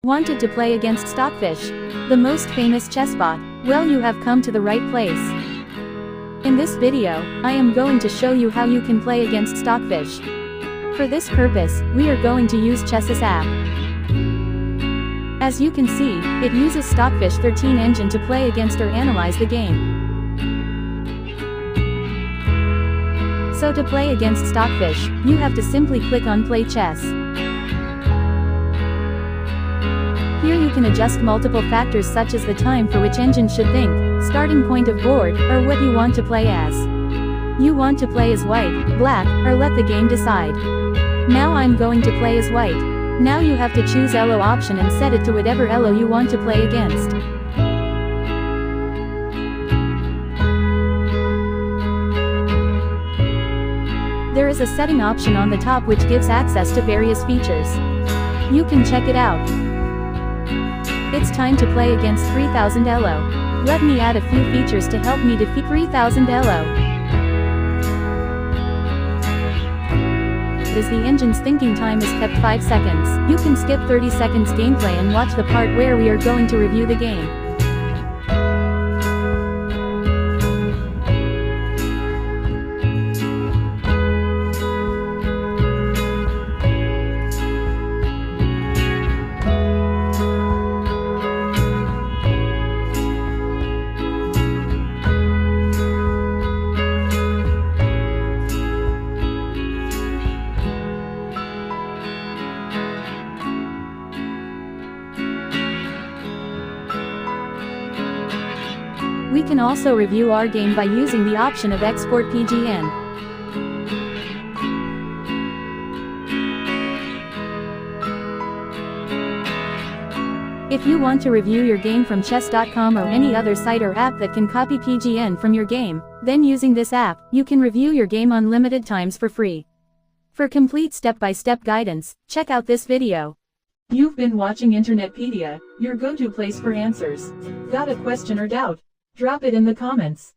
Wanted to play against Stockfish, the most famous chess bot? Well, you have come to the right place. In this video, I am going to show you how you can play against Stockfish. For this purpose, we are going to use Chess's app. As you can see, it uses Stockfish 13 engine to play against or analyze the game. So to play against Stockfish, you have to simply click on Play Chess. Here you can adjust multiple factors such as the time for which engine should think, starting point of board, or what you want to play as. You want to play as white, black, or let the game decide. Now I'm going to play as white. Now you have to choose elo option and set it to whatever elo you want to play against. There is a setting option on the top which gives access to various features. You can check it out. It's time to play against 3000 elo. Let me add a few features to help me defeat 3000 elo. As the engine's thinking time is kept 5 seconds, you can skip 30 seconds gameplay and watch the part where we are going to review the game. We can also review our game by using the option of Export PGN. If you want to review your game from chess.com or any other site or app that can copy PGN from your game, then using this app, you can review your game unlimited times for free. For complete step-by-step guidance, check out this video. You've been watching Internetpedia, your go-to place for answers. Got a question or doubt? Drop it in the comments.